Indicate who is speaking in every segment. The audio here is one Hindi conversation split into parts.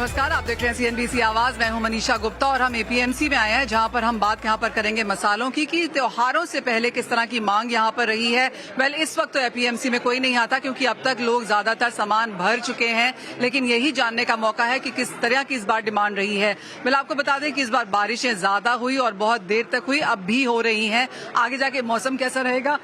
Speaker 1: नमस्कार, आप देख रहे हैं सीएनबीसी आवाज। मैं हूं मनीषा गुप्ता और हम एपीएमसी में आए हैं, जहां पर हम बात यहां पर करेंगे मसालों की कि त्योहारों से पहले किस तरह की मांग यहां पर रही है। वेल, इस वक्त तो एपीएमसी में कोई नहीं आता क्योंकि अब तक लोग ज्यादातर सामान भर चुके हैं, लेकिन यही जानने का मौका है कि किस तरह की इस बार डिमांड रही है। वेल, आपको बता दें कि इस बार बारिशें ज्यादा हुई और बहुत देर तक हुई, अब भी हो रही हैं। आगे जाके मौसम कैसा रहेगा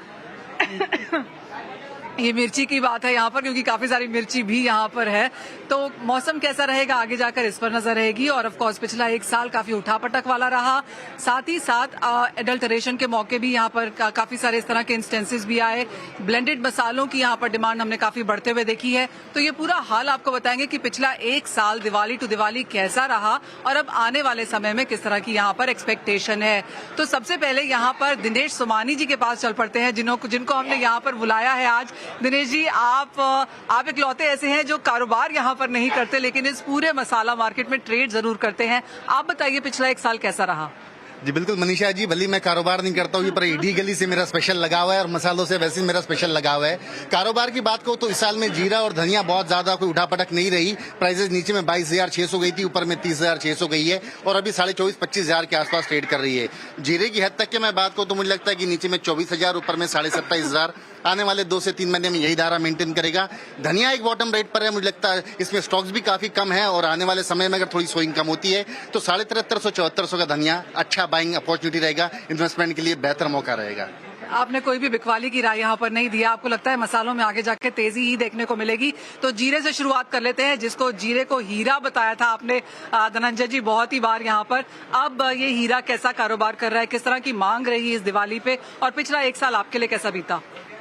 Speaker 1: ये मिर्ची की बात है यहाँ पर, क्योंकि काफी सारी मिर्ची भी यहाँ पर है, तो मौसम कैसा रहेगा आगे जाकर इस पर नजर रहेगी। और ऑफ कोर्स पिछला एक साल काफी उठापटक वाला रहा, साथ ही साथ एडल्टरेशन के मौके भी यहाँ पर काफी सारे इस तरह के इंस्टेंसेस भी आए। ब्लेंडेड मसालों की यहाँ पर डिमांड हमने काफी बढ़ते हुए देखी है। तो ये पूरा हाल आपको बताएंगे कि पिछला एक साल दिवाली टू दिवाली कैसा रहा और अब आने वाले समय में किस तरह की यहाँ पर एक्सपेक्टेशन है। तो सबसे पहले यहाँ पर दिनेश सोमानी जी के पास चल पड़ते हैं, जिनको हमने यहाँ पर बुलाया है आज। दिनेश जी, आप इकलौते ऐसे हैं जो कारोबार यहाँ पर नहीं करते, लेकिन इस पूरे मसाला मार्केट में ट्रेड जरूर करते हैं। आप बताइए पिछला एक साल कैसा रहा।
Speaker 2: जी बिल्कुल मनीषा जी, भले मैं कारोबार नहीं करता हूँ, पर ईडी गली से मेरा स्पेशल लगाव है और मसालों से वैसे मेरा स्पेशल लगाव है। कारोबार की बात करो तो इस साल में जीरा और धनिया बहुत ज्यादा कोई उठापटक नहीं रही। प्राइसेस नीचे में 22,600 गई थी, ऊपर में 30,600 गई है और अभी 24,500-25,000 के आसपास ट्रेड कर रही है। जीरे की हद तक के मैं बात करूँ तो मुझे लगता है कि नीचे में 24,000, ऊपर में 27,500 आने वाले 2 से 3 महीने में यही धारा मेंटेन करेगा। धनिया एक बॉटम रेट पर है, मुझे लगता है इसमें स्टॉक्स भी काफी कम है और आने वाले समय में अगर थोड़ी सोइंग कम होती है तो 7300-7400 का धनिया अच्छा बाइंग अपॉर्चुनिटी रहेगा। इन्वेस्टमेंट के लिए बेहतर मौका रहेगा।
Speaker 1: आपने कोई भी बिकवाली की राय यहाँ पर नहीं दिया। आपको लगता है मसालों में आगे जाके तेजी ही देखने को मिलेगी। तो जीरे से शुरुआत कर लेते हैं, जिसको जीरे को हीरा बताया था आपने धनंजय जी बहुत ही बार यहाँ पर। अब ये हीरा कैसा कारोबार कर रहा है, किस तरह की मांग रही इस दिवाली पे, और पिछला एक साल आपके लिए कैसा बीता?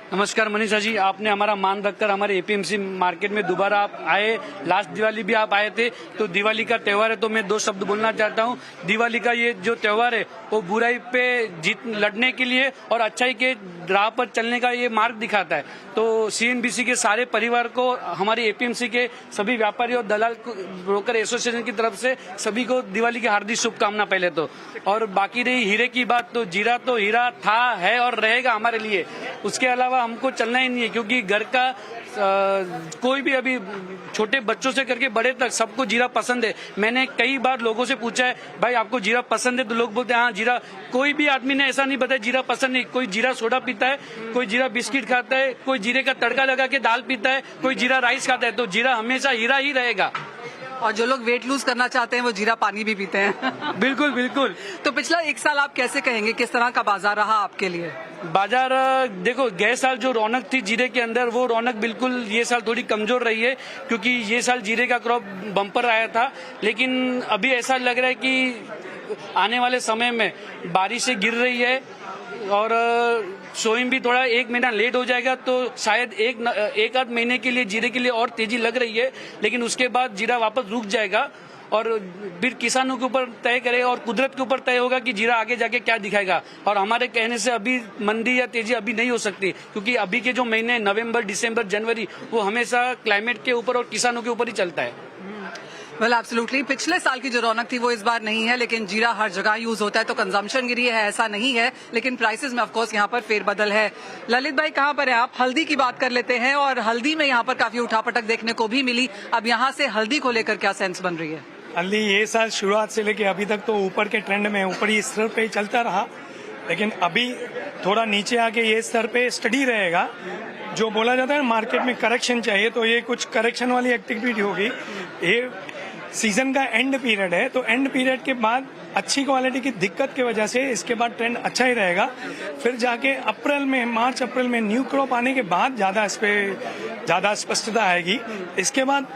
Speaker 3: नमस्कार मनीषा जी, आपने हमारा मान रखकर हमारे एपीएमसी मार्केट में दोबारा आप आए। लास्ट दिवाली भी आप आए थे, तो दिवाली का त्योहार है तो मैं 2 शब्द बोलना चाहता हूँ। दिवाली का ये जो त्योहार है वो बुराई पे जीत लड़ने के लिए और अच्छाई के राह पर चलने का ये मार्ग दिखाता है। तो सीएनबीसी के सारे परिवार को, हमारे एपीएमसी के सभी व्यापारी और दलाल ब्रोकर एसोसिएशन की तरफ से सभी को दिवाली की हार्दिक शुभकामना पहले तो। और बाकी रही हीरे की बात, तो जीरा तो हीरा था, है और रहेगा हमारे लिए। उसके अलावा हमको चलना ही नहीं है, क्योंकि घर का कोई भी, अभी छोटे बच्चों से करके बड़े तक सबको जीरा पसंद है। मैंने कई बार लोगों से पूछा है, भाई आपको जीरा पसंद है? तो लोग बोलते हैं हाँ जीरा। कोई भी आदमी ने ऐसा नहीं बताया जीरा पसंद नहीं। कोई जीरा सोडा पीता है, कोई जीरा बिस्किट खाता है, कोई जीरे का तड़का लगा के दाल पीता है, कोई जीरा राइस खाता है। तो जीरा हमेशा हीरा ही रहेगा।
Speaker 1: और जो लोग वेट लूज करना चाहते हैं वो जीरा पानी भी पीते हैं।
Speaker 3: बिल्कुल बिल्कुल।
Speaker 1: तो पिछला एक साल आप कैसे कहेंगे, किस तरह का बाजार रहा आपके लिए?
Speaker 3: बाजार देखो, गए साल जो रौनक थी जीरे के अंदर, वो रौनक बिल्कुल ये साल थोड़ी कमजोर रही है, क्योंकि ये साल जीरे का क्रॉप बम्पर आया था। लेकिन अभी ऐसा लग रहा है कि आने वाले समय में बारिशें गिर रही है और सोइंग भी थोड़ा 1 महीना लेट हो जाएगा, तो शायद एक आध महीने के लिए जीरे के लिए और तेजी लग रही है। लेकिन उसके बाद जीरा वापस रुक जाएगा और फिर किसानों के ऊपर तय करे और कुदरत के ऊपर तय होगा कि जीरा आगे जाके क्या दिखाएगा। और हमारे कहने से अभी मंदी या तेजी अभी नहीं हो सकती, क्योंकि अभी के जो महीने नवंबर, दिसंबर, जनवरी, वो हमेशा क्लाइमेट के ऊपर और किसानों के ऊपर ही चलता है।
Speaker 1: वेल एब्सोल्युटली, पिछले साल की जो रौनक थी वो इस बार नहीं है, लेकिन जीरा हर जगह यूज होता है तो कंजम्पशन गिरी है ऐसा नहीं है, लेकिन प्राइसेस में ऑफ कोर्स यहाँ पर फेरबदल है। ललित भाई कहाँ पर है आप? हल्दी की बात कर लेते हैं, और हल्दी में यहाँ पर काफी उठापटक देखने को भी मिली। अब यहाँ से हल्दी को लेकर क्या सेंस बन रही है?
Speaker 4: हल्दी ये साल शुरुआत से लेके अभी तक तो ऊपर के ट्रेंड में, ऊपरी स्तर पे चलता रहा, लेकिन अभी थोड़ा नीचे आके ये स्तर पे स्टडी रहेगा। जो बोला जाता है मार्केट में करेक्शन चाहिए, तो ये कुछ करेक्शन वाली एक्टिविटी होगी। ये सीजन का एंड पीरियड है, तो एंड पीरियड के बाद अच्छी क्वालिटी की दिक्कत की वजह से इसके बाद ट्रेंड अच्छा ही रहेगा। फिर जाके मार्च अप्रैल में न्यू क्रॉप आने के बाद ज्यादा स्पष्टता आएगी। इसके बाद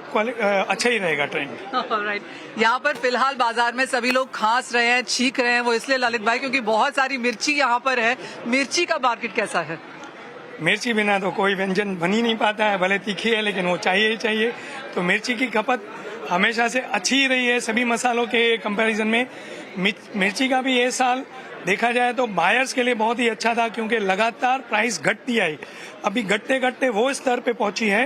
Speaker 4: अच्छा ही रहेगा ट्रेंड।
Speaker 1: राइट, यहाँ पर फिलहाल बाजार में सभी लोग खांस रहे हैं, छींक रहे हैं, वो इसलिए ललित भाई क्योंकि बहुत सारी मिर्ची यहाँ पर है। मिर्ची का मार्केट कैसा है?
Speaker 4: मिर्ची बिना तो कोई व्यंजन बन ही नहीं पाता है, भले तीखी है लेकिन वो चाहिए ही चाहिए। तो मिर्ची की खपत हमेशा से अच्छी ही रही है सभी मसालों के कंपैरिजन में। मिर्ची का भी ये साल देखा जाए तो बायर्स के लिए बहुत ही अच्छा था, क्योंकि लगातार प्राइस घटती आई। अभी घटते घटते वो स्तर पे पहुंची है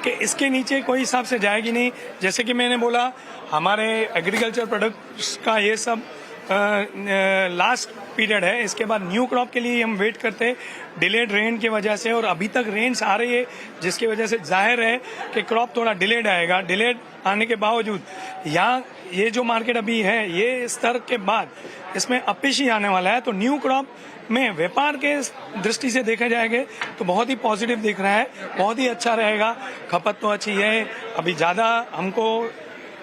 Speaker 4: कि इसके नीचे कोई हिसाब से जाएगी नहीं। जैसे कि मैंने बोला, हमारे एग्रीकल्चर प्रोडक्ट्स का ये सब लास्ट पीरियड है, इसके बाद न्यू क्रॉप के लिए हम वेट करते हैं डिलेड रेन की वजह से, और अभी तक रेन्स आ रही है जिसकी वजह से जाहिर है कि क्रॉप थोड़ा डिलेड आएगा। डिलेड आने के बावजूद यहाँ ये जो मार्केट अभी है ये स्तर के बाद इसमें अपिश ही आने वाला है, तो न्यू क्रॉप में व्यापार के दृष्टि से देखा जाएगा तो बहुत ही पॉजिटिव दिख रहा है, बहुत ही अच्छा रहेगा। खपत तो अच्छी है, अभी ज़्यादा हमको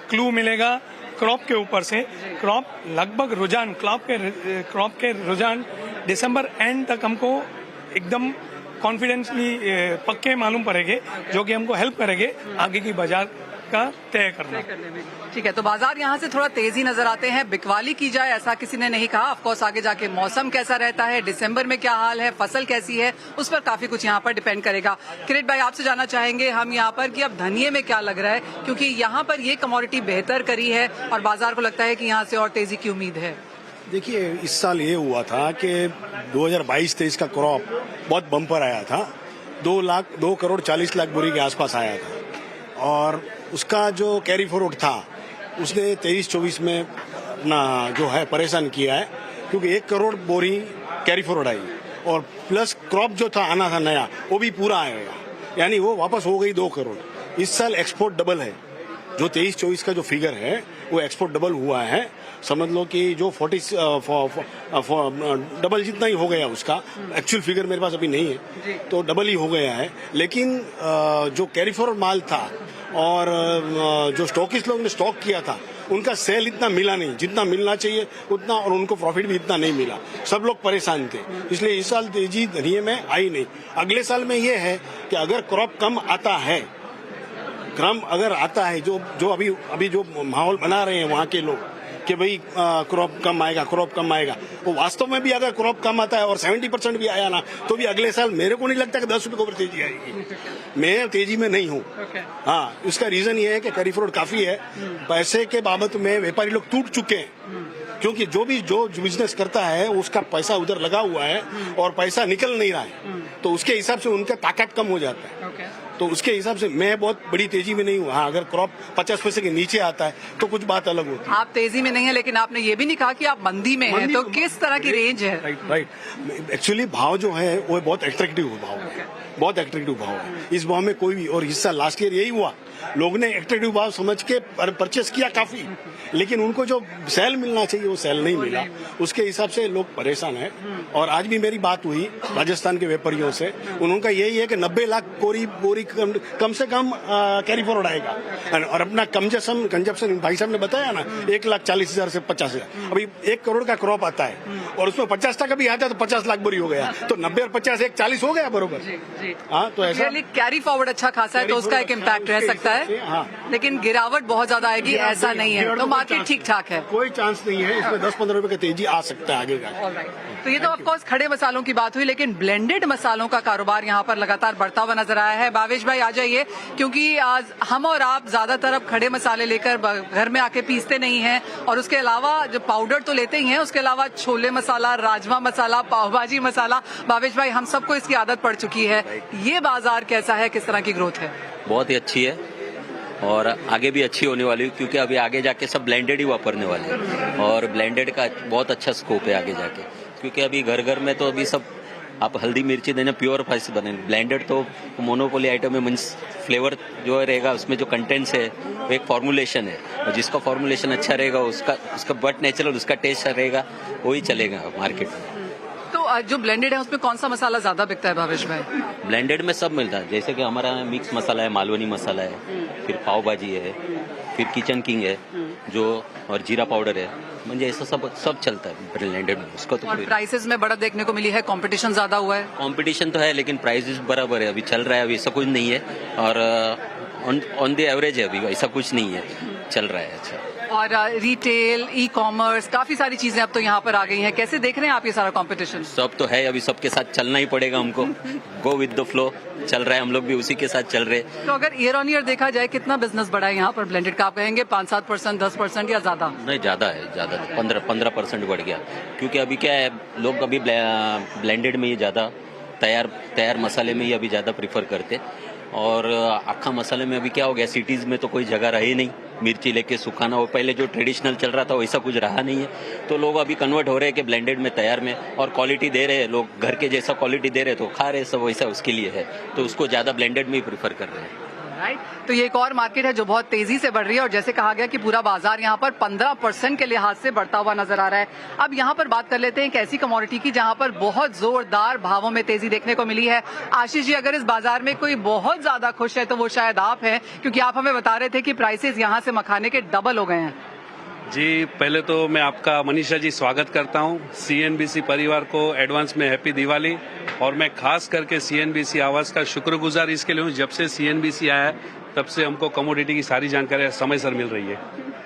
Speaker 4: क्लू मिलेगा क्रॉप के ऊपर से। क्रॉप लगभग रुझान क्रॉप के रुझान दिसंबर एंड तक हमको एकदम कॉन्फिडेंसली पक्के मालूम पड़ेंगे, जो कि हमको हेल्प करेंगे आगे की बाजार का तय करना।
Speaker 1: ठीक है, तो बाजार यहाँ से थोड़ा तेजी नजर आते हैं। बिकवाली की जाए ऐसा किसी ने नहीं कहा। ऑफकोर्स आगे जाके मौसम कैसा रहता है, दिसंबर में क्या हाल है, फसल कैसी है, उस पर काफी कुछ यहाँ पर डिपेंड करेगा। किरीट भाई, आपसे जानना चाहेंगे हम यहाँ पर कि अब धनिये में क्या लग रहा है, क्योंकि यहाँ पर ये कमोडिटी बेहतर करी है और बाजार को लगता है कि यहाँ से और तेजी की उम्मीद है।
Speaker 5: देखिए, इस साल ये हुआ था कि 2022-23 का क्रॉप बहुत बम्पर आया था, 2 करोड़ 40 लाख बोरी के आसपास आया था, और उसका जो कैरी फॉरवर्ड था उसने 23-24 में अपना जो है परेशान किया है, क्योंकि 1 करोड़ बोरी कैरी फॉरवर्ड आई और प्लस क्रॉप जो था आना था नया वो भी पूरा आएगा, यानी वो वापस हो गई 2 करोड़। इस साल एक्सपोर्ट डबल है, जो 23-24 का जो फिगर है वो एक्सपोर्ट डबल हुआ है। समझ लो कि जो 40 डबल जितना ही हो गया उसका, एक्चुअल फिगर मेरे पास अभी नहीं है, तो डबल ही हो गया है। लेकिन जो कैरी फॉरवर्ड माल था और जो स्टॉकिस्ट लोग ने स्टॉक किया था उनका सेल इतना मिला नहीं जितना मिलना चाहिए उतना, और उनको प्रॉफिट भी इतना नहीं मिला, सब लोग परेशान थे। इसलिए इस साल तेजी धनिये में आई नहीं। अगले साल में ये है कि अगर क्रॉप कम आता है, क्रम अगर आता है, जो अभी जो माहौल बना रहे हैं वहाँ के लोग कि भाई क्रॉप कम आएगा, वो वास्तव में भी अगर क्रॉप कम आता है और 70% भी आया ना, तो भी अगले साल मेरे को नहीं लगता कि 10 रुपए के ऊपर तेजी आएगी। मैं तेजी में नहीं हूँ। हाँ, इसका रीजन ये है कि कैरी फॉरवर्ड काफी है, पैसे के बाबत में व्यापारी लोग टूट चुके हैं, क्योंकि जो बिजनेस करता है उसका पैसा उधर लगा हुआ है और पैसा निकल नहीं रहा है, तो उसके हिसाब से उनका ताकत कम हो जाता है। तो उसके हिसाब से मैं बहुत बड़ी तेजी में नहीं हूँ। हाँ, अगर क्रॉप 50 पैसे के नीचे आता है तो कुछ बात अलग होती है।
Speaker 1: आप तेजी में नहीं है, लेकिन आपने ये भी नहीं कहा कि आप मंदी में हैं, तो किस तरह की रेंज है?
Speaker 5: राइट। एक्चुअली भाव जो है वो बहुत एट्रैक्टिव भाव है, बहुत एट्रैक्टिव भाव है। इस भाव में कोई भी, और इस साल लास्ट ईयर यही हुआ, लोग ने एट्रैक्टिव भाव समझ के परचेस किया काफी, लेकिन उनको जो सेल मिलना चाहिए वो सेल नहीं मिला, उसके हिसाब से लोग परेशान हैं। और आज भी मेरी बात हुई राजस्थान के व्यापारियों से, उनका यही है कि 90 लाख बोरी कम से कम कैरी फॉरवर्ड आएगा, और अपना कंजप्शन भाई साहब ने बताया ना, 1,40,000 से 50,000। अभी 1 करोड़ का क्रॉप आता है और उसमें 50% भी आता है तो 50 लाख बोरी हो गया, तो 90 और 50 140 हो गया बरोबर। हाँ, तो ऐसा
Speaker 1: कैरी फॉरवर्ड अच्छा खासा है, तो उसका एक इम्पैक्ट रह सकता है।
Speaker 5: हाँ,
Speaker 1: लेकिन गिरावट बहुत ज्यादा आएगी ऐसा नहीं है, तो मार्केट ठीक ठाक है,
Speaker 5: कोई चांस नहीं है इसमें। 10-15 रुपए की तेजी आ सकता है आगे का।
Speaker 1: तो ये तो ऑफकोर्स खड़े मसालों की बात हुई, लेकिन ब्लेंडेड मसालों का कारोबार यहाँ पर लगातार बढ़ता हुआ नजर आया है। भावेश भाई आ जाइए, क्योंकि आज हम और आप ज्यादातर अब खड़े मसाले लेकर घर में आके पीसते नहीं हैं, और उसके अलावा जो पाउडर तो लेते ही हैं, उसके अलावा छोले मसाला, राजमा मसाला, पाव भाजी मसाला, भावेश भाई हम सबको इसकी आदत पड़ चुकी है। ये बाजार कैसा है, किस तरह की ग्रोथ है?
Speaker 6: बहुत ही अच्छी है और आगे भी अच्छी होने वाली है, क्योंकि अभी आगे जाके सब ब्लेंडेड ही वापरने वाले हैं, और ब्लेंडेड का बहुत अच्छा स्कोप है आगे जाके, क्योंकि अभी घर घर में तो अभी सब आप हल्दी मिर्ची देना प्योर फाइस बने, ब्लेंडेड तो मोनोपोली आइटम है, मीन्स फ्लेवर जो रहेगा उसमें जो कंटेंट्स है वो एक फॉर्मुलेशन है, और जिसका फॉर्मुलेशन अच्छा रहेगा उसका बट नेचुरल उसका टेस्ट रहेगा, वही चलेगा मार्केट में।
Speaker 1: तो जो ब्लेंडेड है उसमें कौन सा मसाला ज्यादा बिकता है भावेश भाई?
Speaker 6: ब्लेंडेड में सब मिलता है, जैसे कि हमारा मिक्स मसाला है, मालवनी मसाला है, फिर पाव भाजी है, फिर किचन किंग है जो, और जीरा पाउडर है, म्हणजे ऐसा सब चलता है ब्लेंडेड में। उसको तो
Speaker 1: प्राइसेस में बढ़त देखने को मिली है, कंपटीशन ज्यादा हुआ है?
Speaker 6: कंपटीशन तो है, लेकिन प्राइसेस बराबर है, अभी चल रहा है, अभी ऐसा कुछ नहीं है, और ऑन द एवरेज है, अभी ऐसा कुछ नहीं है, चल रहा है अच्छा।
Speaker 1: और रिटेल, ई कॉमर्स, काफी सारी चीजें अब तो यहाँ पर आ गई हैं। कैसे देख रहे हैं आप ये सारा कंपटीशन?
Speaker 6: सब तो है, अभी सबके साथ चलना ही पड़ेगा हमको, गो विद द फ्लो चल रहा है, हम लोग भी उसी के साथ चल रहे।
Speaker 1: तो अगर ईयर ऑन ईयर देखा जाए कितना बिजनेस बढ़ा है यहाँ पर ब्लेंडेड का, आप कहेंगे 5-7%, 10% या ज्यादा?
Speaker 6: नहीं, ज्यादा है, ज्यादा 15% बढ़ गया, क्योंकि अभी क्या है, लोग अभी ब्लेंडेड में ही ज्यादा तैयार मसाले में ही अभी ज्यादा प्रीफर करते, और अक्खा मसाले में अभी क्या हो गया, सिटीज में तो कोई जगह रही नहीं मिर्ची लेके सुखाना, वो पहले जो ट्रेडिशनल चल रहा था वैसा कुछ रहा नहीं है। तो लोग अभी कन्वर्ट हो रहे हैं कि ब्लेंडेड में, तैयार में, और क्वालिटी दे रहे हैं लोग, घर के जैसा क्वालिटी दे रहे हैं तो खा रहे हैं सब वैसा, उसके लिए है तो उसको ज़्यादा ब्लेंडेड में ही प्रीफर कर रहे हैं।
Speaker 1: राइट, तो ये एक और मार्केट है जो बहुत तेजी से बढ़ रही है और जैसे कहा गया कि पूरा बाजार यहाँ पर 15% के लिहाज से बढ़ता हुआ नजर आ रहा है। अब यहाँ पर बात कर लेते हैं एक ऐसी कमोडिटी की जहाँ पर बहुत जोरदार भावों में तेजी देखने को मिली है। आशीष जी, अगर इस बाजार में कोई बहुत ज्यादा खुश है तो वो शायद आप हैं, क्योंकि आप हमें बता रहे थे कि प्राइसेस यहाँ से मखाने के डबल हो गए हैं।
Speaker 3: जी, पहले तो मैं आपका मनीषा जी स्वागत करता हूं। सीएनबीसी परिवार को एडवांस में हैप्पी दिवाली। और मैं खास करके सीएनबीसी आवाज का शुक्रगुजार इसके लिए हूं, जब से सीएनबीसी आया है तब से हमको कमोडिटी की सारी जानकारी समय सर मिल रही है।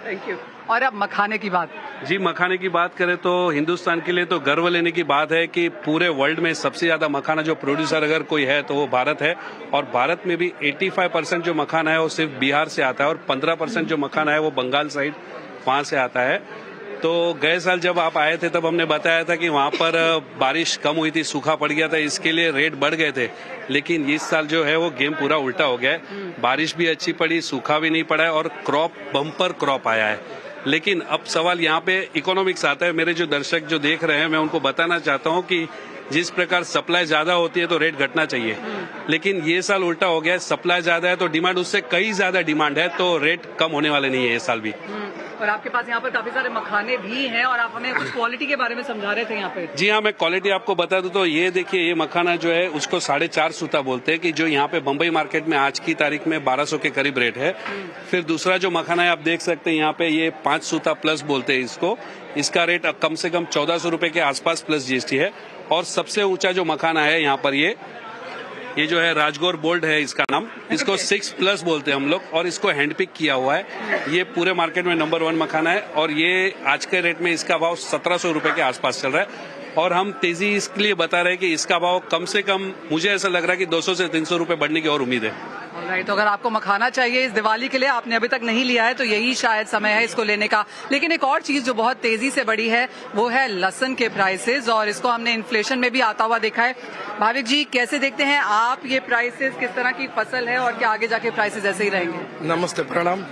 Speaker 1: Thank you. और अब मखाने की बात। जी,
Speaker 3: मखाने की बात करें तो हिंदुस्तान के लिए तो गर्व लेने की बात है कि पूरे वर्ल्ड में सबसे ज्यादा मखाना जो प्रोड्यूसर अगर कोई है तो वो भारत है। और भारत में भी 85% जो मखाना है वो सिर्फ बिहार से आता है और 15% जो मखाना है वो बंगाल साइड वहां से आता है। तो गए साल जब आप आए थे तब हमने बताया था कि वहां पर बारिश कम हुई थी, सूखा पड़ गया था, इसके लिए रेट बढ़ गए थे। लेकिन इस साल जो है वो गेम पूरा उल्टा हो गया है। बारिश भी अच्छी पड़ी, सूखा भी नहीं पड़ा है और क्रॉप बम्पर क्रॉप आया है। लेकिन अब सवाल यहाँ पे इकोनॉमिक्स आता है। मेरे जो दर्शक जो देख रहे हैं, मैं उनको बताना चाहता हूँ कि जिस प्रकार सप्लाई ज्यादा होती है तो रेट घटना चाहिए, लेकिन ये साल उल्टा हो गया है। सप्लाई ज्यादा है तो डिमांड उससे कई ज्यादा डिमांड है, तो रेट कम होने वाले नहीं है ये साल भी।
Speaker 1: और आपके पास यहाँ पर काफी सारे मखाने भी हैं और आप हमें कुछ क्वालिटी के बारे में समझा रहे थे यहाँ पे।
Speaker 3: जी हाँ, मैं क्वालिटी आपको बता दूं तो ये देखिए, ये मखाना जो है उसको 4.5 सूता बोलते हैं, कि जो यहाँ पे बम्बई मार्केट में आज की तारीख में 1200 के करीब रेट है। फिर दूसरा जो मखाना है आप देख सकते हैं यहाँ पे, ये 5 सूता प्लस बोलते हैं इसको। इसका रेट कम से कम 1400 रुपए के आसपास प्लस जीएसटी है। और सबसे ऊंचा जो मखाना है यहाँ पर ये जो है राजगौर बोल्ड है इसका नाम, इसको 6+ बोलते हैं हम लोग, और इसको हैंड पिक किया हुआ है। ये पूरे मार्केट में नंबर 1 मखाना है और ये आज के रेट में इसका भाव 1700 रुपए के आसपास चल रहा है। और हम तेजी इसलिए बता रहे हैं कि इसका भाव कम से कम, मुझे ऐसा लग रहा है कि 200 से 300 रुपए बढ़ने की और उम्मीद है।
Speaker 1: तो अगर आपको मखाना चाहिए इस दिवाली के लिए, आपने अभी तक नहीं लिया है तो यही शायद समय है इसको लेने का। लेकिन एक और चीज जो बहुत तेजी से बढ़ी है वो है लहसुन के प्राइसेस, और इसको हमने इन्फ्लेशन में भी आता हुआ देखा है। भाविक जी, कैसे देखते हैं आप ये प्राइसेस, किस तरह की फसल है और क्या आगे जाके प्राइसेस ऐसे ही रहेंगे?
Speaker 7: नमस्ते, प्रणाम।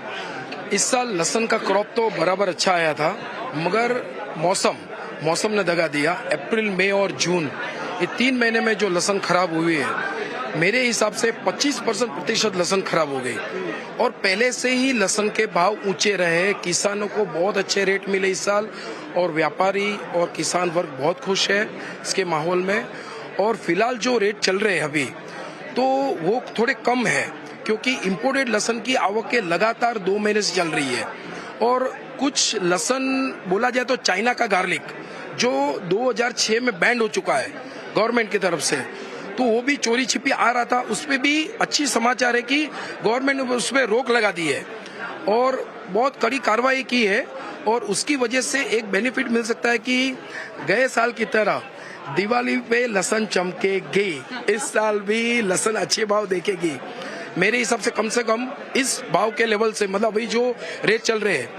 Speaker 7: इस साल लहसुन का क्रॉप तो बराबर अच्छा आया था, मगर मौसम ने दगा दिया। अप्रैल, मई और जून, ये 3 महीने में जो लहसुन खराब हुई है, मेरे हिसाब से 25% लहसुन खराब हो गई। और पहले से ही लहसुन के भाव ऊंचे रहे, किसानों को बहुत अच्छे रेट मिले इस साल, और व्यापारी और किसान वर्ग बहुत खुश है इसके माहौल में। और फिलहाल जो रेट चल रहे हैं अभी, तो वो थोड़े कम है, क्योंकि इम्पोर्टेड लहसुन की आवक लगातार 2 महीने से चल रही है। और कुछ लहसुन बोला जाए तो चाइना का गार्लिक, जो 2006 में बैन हो चुका है गवर्नमेंट की तरफ से, तो वो भी चोरी छिपी आ रहा था। उसपे भी अच्छी समाचार है कि गवर्नमेंट ने उस पर रोक लगा दी है और बहुत कड़ी कार्रवाई की है। और उसकी वजह से एक बेनिफिट मिल सकता है कि गए साल की तरह दिवाली पे लहसुन चमकेगी, इस साल भी लहसुन अच्छे भाव देखेगी। मेरे हिसाब से कम इस भाव के लेवल से, मतलब अभी जो रेट चल रहे हैं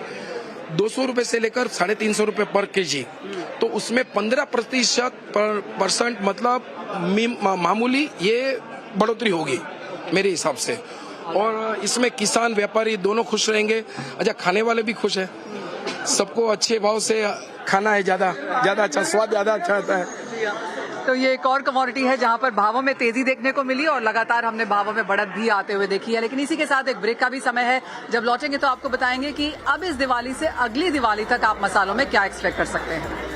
Speaker 7: 200 रुपए से लेकर 350 रुपए पर केजी, तो उसमें 15% मतलब मामूली ये बढ़ोतरी होगी मेरे हिसाब से। और इसमें किसान व्यापारी दोनों खुश रहेंगे। अच्छा, खाने वाले भी खुश है, सबको अच्छे भाव से खाना है, ज्यादा अच्छा स्वाद, ज्यादा अच्छा आता है।
Speaker 1: तो ये एक और कमोडिटी है जहां पर भावों में तेजी देखने को मिली और लगातार हमने भावों में बढ़त भी आते हुए देखी है। लेकिन इसी के साथ एक ब्रेक का भी समय है। जब लौटेंगे तो आपको बताएंगे कि अब इस दिवाली से अगली दिवाली तक आप मसालों में क्या एक्सपेक्ट कर सकते हैं।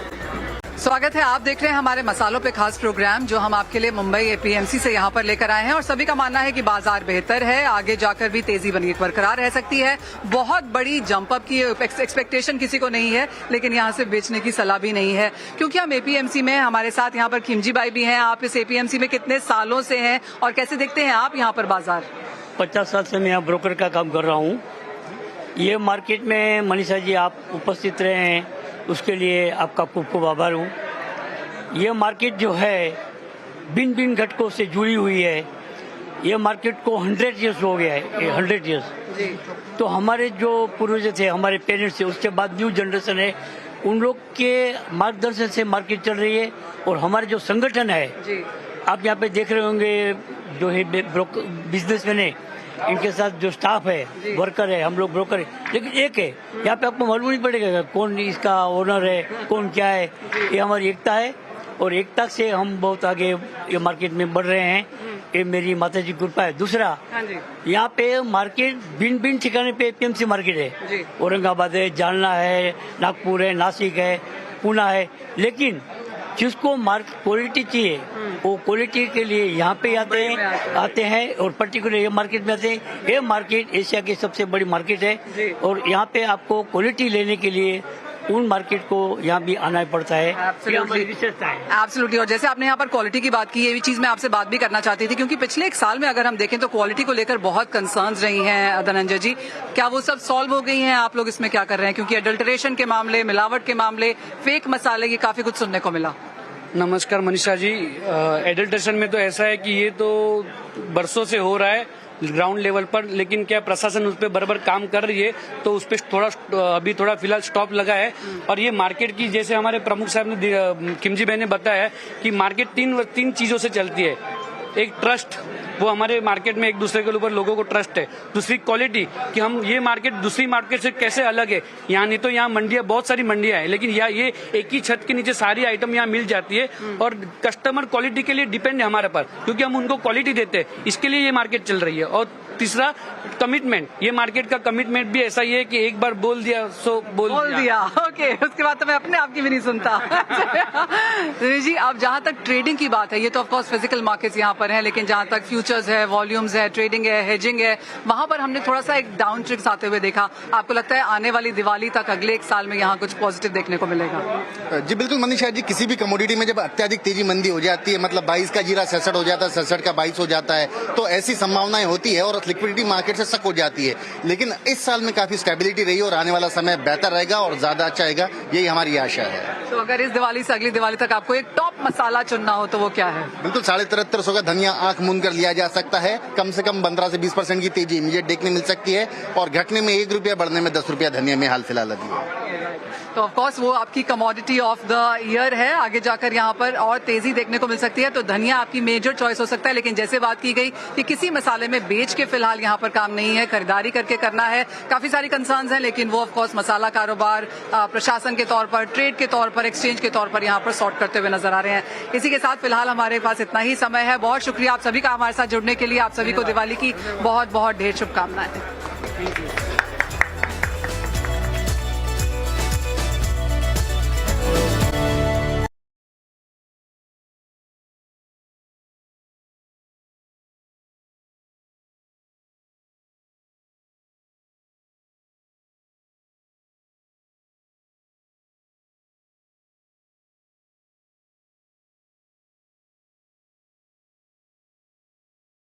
Speaker 1: स्वागत है, आप देख रहे हैं हमारे मसालों पे खास प्रोग्राम जो हम आपके लिए मुंबई एपीएमसी से यहाँ पर लेकर आए हैं। और सभी का मानना है कि बाजार बेहतर है, आगे जाकर भी तेजी बनी बरकरार रह सकती है। बहुत बड़ी जंप अप की एक्सपेक्टेशन किसी को नहीं है, लेकिन यहाँ से बेचने की सलाह भी नहीं है, क्योंकि हम एपीएमसी में, हमारे साथ यहाँ पर खिमजी भाई भी हैं। आप इस एपीएमसी में कितने सालों से हैं और कैसे देखते हैं आप यहाँ पर बाजार?
Speaker 8: 50 साल से मैं यहाँ ब्रोकर का काम कर रहा हूँ। ये मार्केट में मनीषा जी आप उपस्थित रहे हैं, उसके लिए आपका खूब खूब आभार हूँ। ये मार्केट जो है भिन्न भिन्न घटकों से जुड़ी हुई है। ये मार्केट को 100 इयर्स हो गया है, 100 इयर्स। तो हमारे जो पूर्वज थे, हमारे पेरेंट्स थे, उसके बाद न्यू जनरेशन है, उन लोग के मार्गदर्शन से मार्केट चल रही है। और हमारे जो संगठन है आप यहाँ पे देख रहे होंगे जो है बिजनेसमैन है, इनके साथ जो स्टाफ है, वर्कर है, हम लोग ब्रोकर है, लेकिन एक है यहाँ पे आपको मालूम नहीं पड़ेगा कौन इसका ओनर है, कौन क्या है। ये हमारी एकता है और एकता से हम बहुत आगे ये मार्केट में बढ़ रहे हैं। ये मेरी माता जी की कृपा है। दूसरा, यहाँ पे मार्केट भिन्न ठिकाने पे एपीएमसी मार्केट है, औरंगाबाद है, जालना है, नागपुर है, नासिक है, पुणे है, लेकिन जिसको क्वालिटी चाहिए वो क्वालिटी के लिए यहाँ पे आते हैं और पर्टिकुलर ये मार्केट में आते हैं। ये मार्केट एशिया की सबसे बड़ी मार्केट है और यहाँ पे आपको क्वालिटी लेने के लिए उन मार्केट को यहाँ भी आना पड़ता है।
Speaker 1: एब्सोल्युटली। और जैसे आपने यहाँ पर क्वालिटी की बात की, ये भी चीज मैं आपसे बात भी करना चाहती थी, क्योंकि पिछले एक साल में अगर हम देखें तो क्वालिटी को लेकर बहुत कंसर्न्स रही हैं धनंजय जी। क्या वो सब सॉल्व हो गई हैं? आप लोग इसमें क्या कर रहे हैं? क्योंकि अडल्टरेशन के मामले, मिलावट के मामले, फेक मसाले, ये काफी कुछ सुनने को मिला।
Speaker 3: नमस्कार मनीषा जी। एडल्ट्रेशन में तो ऐसा है कि ये तो बरसों से हो रहा है ग्राउंड लेवल पर, लेकिन क्या प्रशासन उस पर बराबर काम कर रही है, तो उस पर अभी थोड़ा फिलहाल स्टॉप लगा है। और ये मार्केट की, जैसे हमारे प्रमुख साहब ने, खिमजी भाई ने बताया कि मार्केट तीन चीजों से चलती है। एक ट्रस्ट, वो हमारे मार्केट में एक दूसरे के ऊपर लोगों को ट्रस्ट है। दूसरी क्वालिटी, कि हम ये मार्केट दूसरी मार्केट से कैसे अलग है। यहाँ नहीं तो यहाँ मंडियाँ, बहुत सारी मंडियाँ हैं, लेकिन यहाँ ये एक ही छत के नीचे सारी आइटम यहाँ मिल जाती है और कस्टमर क्वालिटी के लिए डिपेंड है हमारे पर, क्योंकि हम उनको क्वालिटी देते हैं, इसके लिए ये मार्केट चल रही है। और तीसरा, कमिटमेंट। ये मार्केट का कमिटमेंट भी ऐसा ही है कि एक बार बोल दिया सो बोल दिया।
Speaker 1: ओके, उसके बाद तो मैं अपने आप की भी नहीं सुनता। जी, अब जहाँ तक ट्रेडिंग की बात है, ये तो ऑफ कोर्स फिजिकल मार्केट्स यहाँ पर हैं, लेकिन जहाँ तक फ्यूचर्स है, वॉल्यूम्स है, ट्रेडिंग है, हेजिंग है, वहाँ पर हमने थोड़ा सा एक डाउन ट्रिक्स आते हुए देखा। आपको लगता है आने वाली दिवाली तक, अगले एक साल में यहाँ कुछ पॉजिटिव देखने को मिलेगा?
Speaker 2: जी बिल्कुल मनीषा जी, किसी भी कमोडिटी में जब अत्यधिक तेजी मंदी हो जाती है, मतलब 22 का जीरा 66 हो जाता है, 67 का 22 हो जाता है, तो ऐसी संभावनाएं होती है और लिक्विडिटी मार्केट से शक हो जाती है। लेकिन इस साल में काफी स्टेबिलिटी रही और आने वाला समय बेहतर रहेगा और ज्यादा अच्छा रहेगा, यही हमारी आशा है।
Speaker 1: तो अगर इस दिवाली से अगली दिवाली तक आपको एक टॉप मसाला चुनना हो तो वो क्या है?
Speaker 2: बिल्कुल 7350 का धनिया आंख मूंद कर लिया जा सकता है। कम से कम 15 से 20% की तेजी इमीडिएट देखने मिल सकती है और घटने में 1 रुपया, बढ़ने में 10 रुपया धनिया में हाल फिलहाल अभी है।
Speaker 1: तो ऑफ कोर्स वो आपकी कमोडिटी ऑफ द ईयर है, आगे जाकर यहाँ पर और तेजी देखने को मिल सकती है। तो धनिया आपकी मेजर चॉइस हो सकता है, लेकिन जैसे बात की गई कि किसी मसाले में बेच के फिलहाल यहाँ पर काम नहीं है, खरीदारी करके करना है। काफी सारी कंसर्न्स हैं, लेकिन वो ऑफ कोर्स मसाला कारोबार प्रशासन के तौर पर, ट्रेड के तौर पर, एक्सचेंज के तौर पर यहाँ पर सॉर्ट करते हुए नजर आ रहे हैं। इसी के साथ फिलहाल हमारे पास इतना ही समय है। बहुत शुक्रिया आप सभी का हमारे साथ जुड़ने के लिए। आप सभी को दिवाली की बहुत बहुत ढेर शुभकामनाएं।